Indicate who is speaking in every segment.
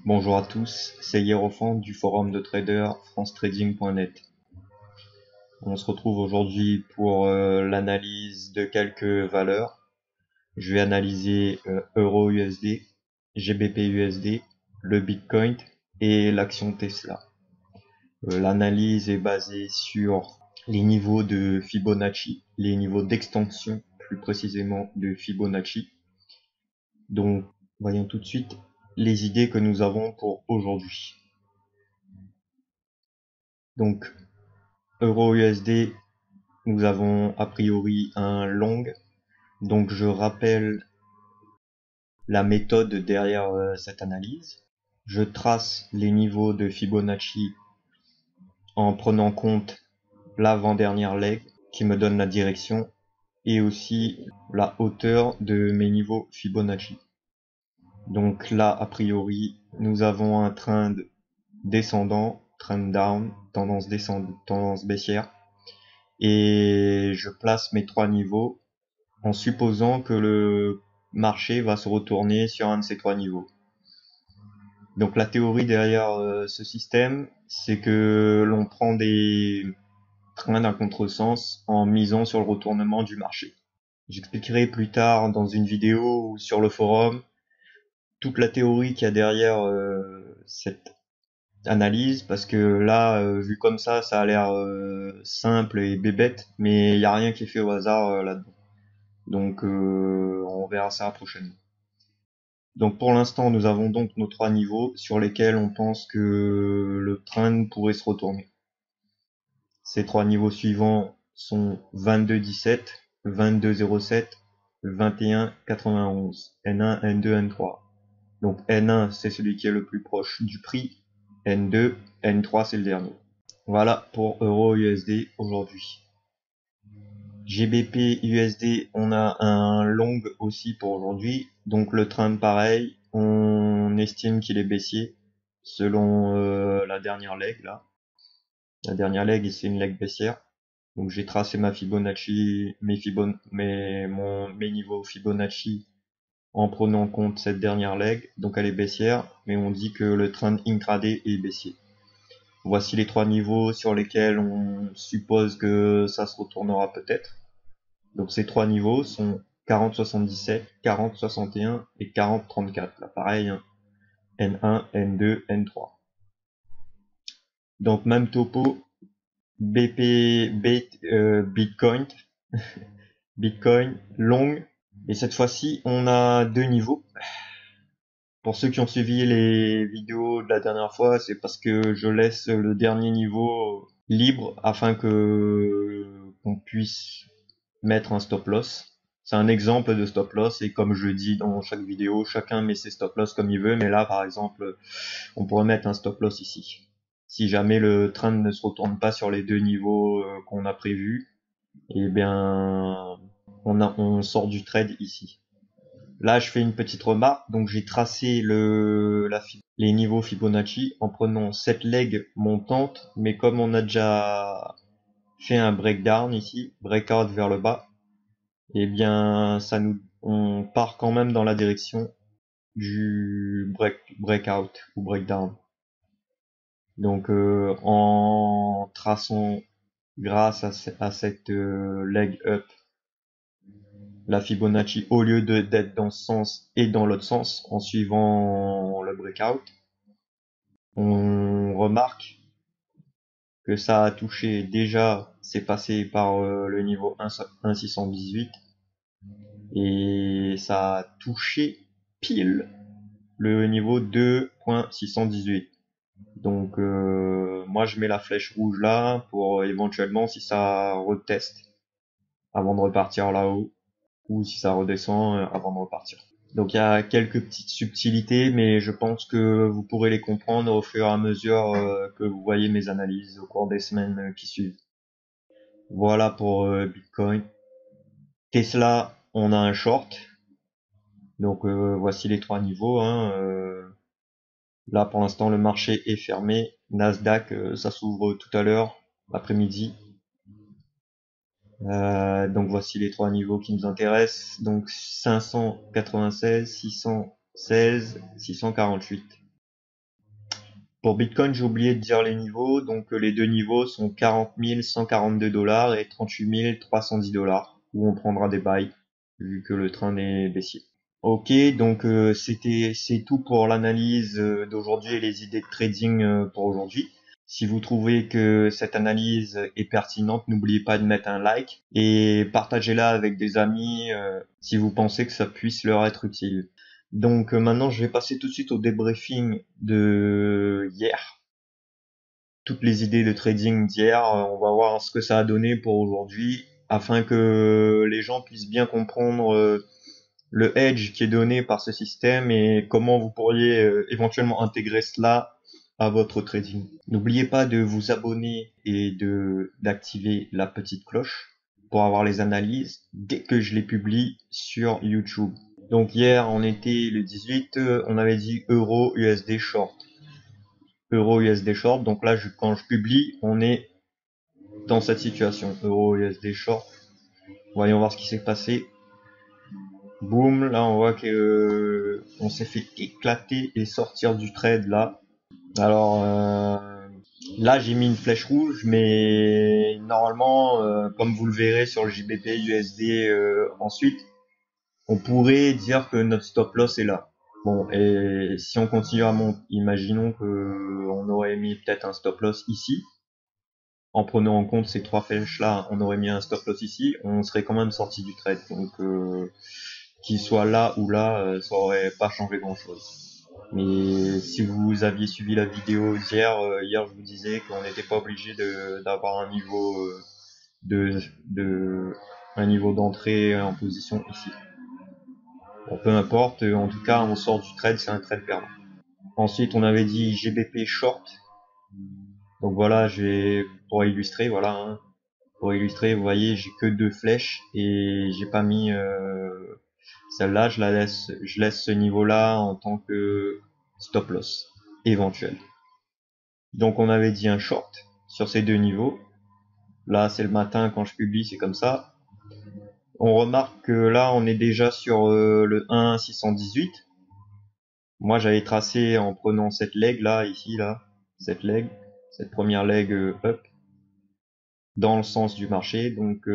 Speaker 1: Bonjour à tous, c'est Hierophant du forum de traders francetrading.net. On se retrouve aujourd'hui pour l'analyse de quelques valeurs. Je vais analyser Euro-USD, GBP-USD, le Bitcoin et l'action Tesla. L'analyse est basée sur les niveaux de Fibonacci, les niveaux d'extension plus précisément de Fibonacci. Donc, voyons tout de suite les idées que nous avons pour aujourd'hui. Donc, Euro-USD, nous avons a priori un long. Donc, je rappelle la méthode derrière cette analyse. Je trace les niveaux de Fibonacci en prenant en compte l'avant-dernière leg qui me donne la direction et aussi la hauteur de mes niveaux Fibonacci. Donc là, a priori, nous avons un trend descendant, trend down, tendance descendante, tendance baissière. Et je place mes trois niveaux en supposant que le marché va se retourner sur un de ces trois niveaux. Donc la théorie derrière ce système, c'est que l'on prend des trains d'un contresens en misant sur le retournement du marché. J'expliquerai plus tard dans une vidéo ou sur le forum toute la théorie qu'il y a derrière cette analyse, parce que là, vu comme ça a l'air simple et bébête, mais il n'y a rien qui est fait au hasard là-dedans. Donc on verra ça prochainement. Donc pour l'instant, nous avons donc nos trois niveaux sur lesquels on pense que le trend pourrait se retourner. Ces trois niveaux suivants sont 22,17, 22,07, 21,91, N1, N2, N3. Donc N1 c'est celui qui est le plus proche du prix, N2, N3 c'est le dernier. Voilà pour Euro USD aujourd'hui. GBP USD, on a un long aussi pour aujourd'hui. Donc le trend pareil, on estime qu'il est baissier selon la dernière leg là. La dernière leg c'est une leg baissière. Donc j'ai tracé ma Fibonacci, mes niveaux Fibonacci en prenant en compte cette dernière leg. Donc elle est baissière, mais on dit que le trend intraday est baissier. Voici les trois niveaux sur lesquels on suppose que ça se retournera peut-être. Donc ces trois niveaux sont 40,77, 40,61 et 40,34. Là pareil, hein. N1, N2, N3. Donc même topo, Bitcoin, Bitcoin, long. Et cette fois-ci, on a deux niveaux. Pour ceux qui ont suivi les vidéos de la dernière fois, c'est parce que je laisse le dernier niveau libre afin que qu'on puisse mettre un stop loss. C'est un exemple de stop loss et comme je dis dans chaque vidéo, chacun met ses stop loss comme il veut, mais là par exemple, on pourrait mettre un stop loss ici. Si jamais le trend ne se retourne pas sur les deux niveaux qu'on a prévus, eh bien on sort du trade ici. Là, je fais une petite remarque. Donc, j'ai tracé les niveaux Fibonacci en prenant cette leg montante, mais comme on a déjà fait un breakdown ici, breakout vers le bas, eh bien, on part quand même dans la direction du breakout ou breakdown. Donc, en traçant grâce à cette leg up la Fibonacci au lieu d'être dans ce sens et dans l'autre sens en suivant le breakout, on remarque que ça a touché déjà, c'est passé par le niveau 1,618 et ça a touché pile le niveau 2,618. Donc moi je mets la flèche rouge là pour éventuellement si ça reteste avant de repartir là-haut ou si ça redescend avant de repartir. Donc il y a quelques petites subtilités, mais je pense que vous pourrez les comprendre au fur et à mesure que vous voyez mes analyses au cours des semaines qui suivent. Voilà pour Bitcoin. Tesla, on a un short. Donc voici les trois niveaux. Là pour l'instant le marché est fermé. Nasdaq, ça s'ouvre tout à l'heure, l'après-midi. Donc voici les trois niveaux qui nous intéressent. Donc 596, 616, 648. Pour Bitcoin, j'ai oublié de dire les niveaux. Donc les deux niveaux sont 40 142 dollars et 38 310 dollars, où on prendra des buys, vu que le train est baissier. Ok, donc c'est tout pour l'analyse d'aujourd'hui et les idées de trading pour aujourd'hui. Si vous trouvez que cette analyse est pertinente, n'oubliez pas de mettre un like et partagez-la avec des amis si vous pensez que ça puisse leur être utile. Donc maintenant, je vais passer tout de suite au débriefing de hier. Toutes les idées de trading d'hier, on va voir ce que ça a donné pour aujourd'hui, afin que les gens puissent bien comprendre le edge qui est donné par ce système et comment vous pourriez éventuellement intégrer cela à votre trading. N'oubliez pas de vous abonner et d'activer la petite cloche pour avoir les analyses dès que je les publie sur YouTube. Donc hier, on était le 18, on avait dit Euro USD short. Euro USD short, donc là, quand je publie, on est dans cette situation. Euro USD short. Voyons voir ce qui s'est passé. Boum, là on voit que on s'est fait éclater et sortir du trade là. Alors là j'ai mis une flèche rouge, mais normalement, comme vous le verrez sur le JBP USD ensuite, on pourrait dire que notre stop loss est là. Bon, et si on continue à monter, imaginons que on aurait mis peut-être un stop loss ici. En prenant en compte ces trois flèches là, on aurait mis un stop loss ici, on serait quand même sorti du trade. Donc qu'il soit là ou là, ça aurait pas changé grand chose. Mais si vous aviez suivi la vidéo d'hier, hier je vous disais qu'on n'était pas obligé d'avoir un niveau de, de un niveau d'entrée en position ici. Bon, peu importe, en tout cas on sort du trade, c'est un trade perdant. Ensuite on avait dit GBP short. Donc voilà, pour illustrer, voilà, hein. Pour illustrer, vous voyez, j'ai que deux flèches et j'ai pas mis celle-là, je laisse ce niveau-là en tant que stop loss éventuel. Donc on avait dit un short sur ces deux niveaux. Là, c'est le matin quand je publie, c'est comme ça. On remarque que là, on est déjà sur le 1,618. Moi, j'avais tracé en prenant cette leg là, ici, là, cette leg, cette première leg up, dans le sens du marché. Donc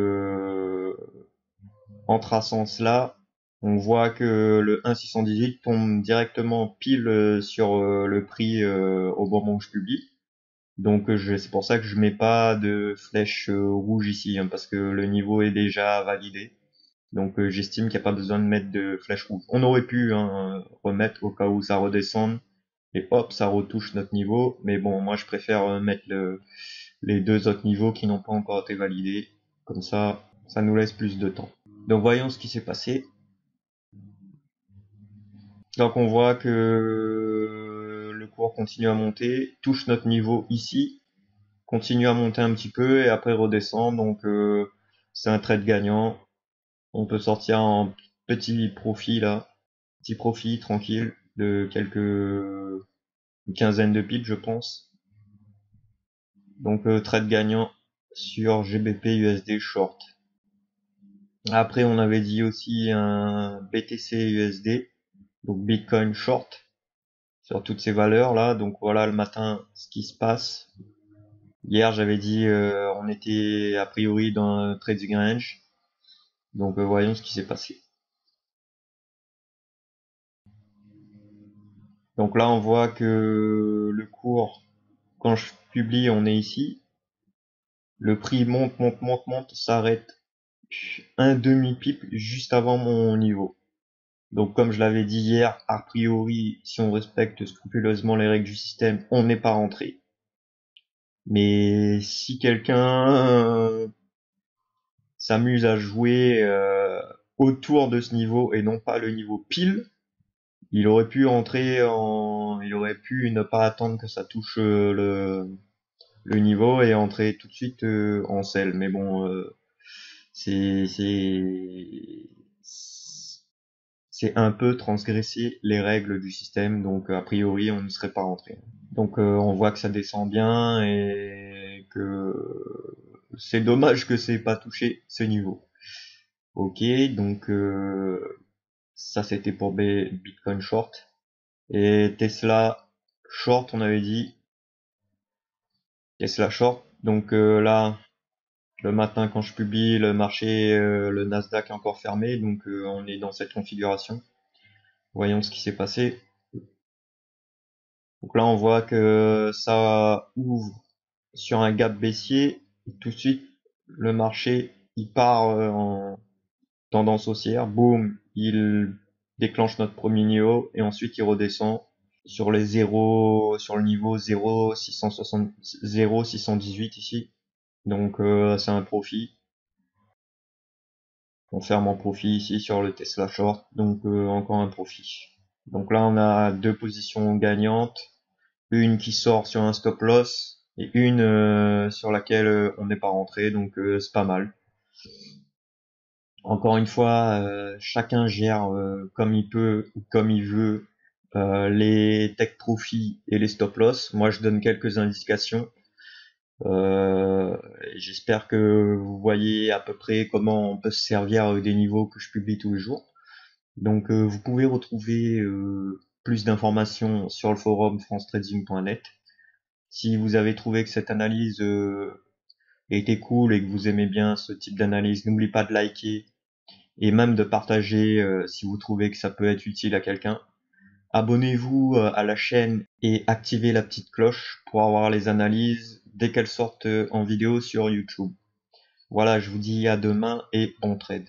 Speaker 1: en traçant cela, on voit que le 1,618 tombe directement pile sur le prix au moment où je publie. Donc c'est pour ça que je mets pas de flèche rouge ici, hein, parce que le niveau est déjà validé. Donc j'estime qu'il n'y a pas besoin de mettre de flèche rouge. On aurait pu remettre au cas où ça redescende et hop, ça retouche notre niveau. Mais bon, moi je préfère mettre les deux autres niveaux qui n'ont pas encore été validés. Comme ça nous laisse plus de temps. Donc voyons ce qui s'est passé. Donc on voit que le cours continue à monter, touche notre niveau ici, continue à monter un petit peu et après redescend. Donc c'est un trade gagnant. On peut sortir en petit profit là, petit profit tranquille de une quinzaine de pips je pense. Donc trade gagnant sur GBP USD short. Après on avait dit aussi un BTC USD, donc Bitcoin short, sur toutes ces valeurs là. Donc voilà le matin ce qui se passe. Hier j'avais dit on était a priori dans un trading range. Donc voyons ce qui s'est passé. Donc là on voit que le cours, quand je publie, on est ici. Le prix monte, monte, monte, monte, s'arrête un demi-pipe juste avant mon niveau. Donc comme je l'avais dit hier, a priori, si on respecte scrupuleusement les règles du système, on n'est pas rentré. Mais si quelqu'un s'amuse à jouer autour de ce niveau et non pas le niveau pile, il aurait pu il aurait pu ne pas attendre que ça touche le niveau et entrer tout de suite en sell. Mais bon, c'est c'est un peu transgresser les règles du système, donc a priori on ne serait pas rentré. Donc on voit que ça descend bien et que c'est dommage que c'est pas touché ce niveau. Ok, donc ça c'était pour Bitcoin short et Tesla short, on avait dit. Tesla short. Donc là, le matin quand je publie, le marché, le Nasdaq est encore fermé. Donc on est dans cette configuration. Voyons ce qui s'est passé. Donc là, on voit que ça ouvre sur un gap baissier. Et tout de suite, le marché, il part en tendance haussière. Boum, il déclenche notre premier niveau et ensuite il redescend sur les 0, sur le niveau 0,660, 0,618 ici. Donc c'est un profit. On ferme en profit ici sur le Tesla Short. Donc encore un profit. Donc là, on a deux positions gagnantes. Une qui sort sur un stop loss et une sur laquelle on n'est pas rentré, donc c'est pas mal. Encore une fois, chacun gère comme il peut ou comme il veut les take profit et les stop loss. Moi, je donne quelques indications. J'espère que vous voyez à peu près comment on peut se servir des niveaux que je publie tous les jours. Donc, vous pouvez retrouver plus d'informations sur le forum francetrading.net. Si vous avez trouvé que cette analyse était cool et que vous aimez bien ce type d'analyse, n'oubliez pas de liker et même de partager si vous trouvez que ça peut être utile à quelqu'un. Abonnez-vous à la chaîne et activez la petite cloche pour avoir les analyses dès qu'elles sortent en vidéo sur YouTube. Voilà, je vous dis à demain et bon trade.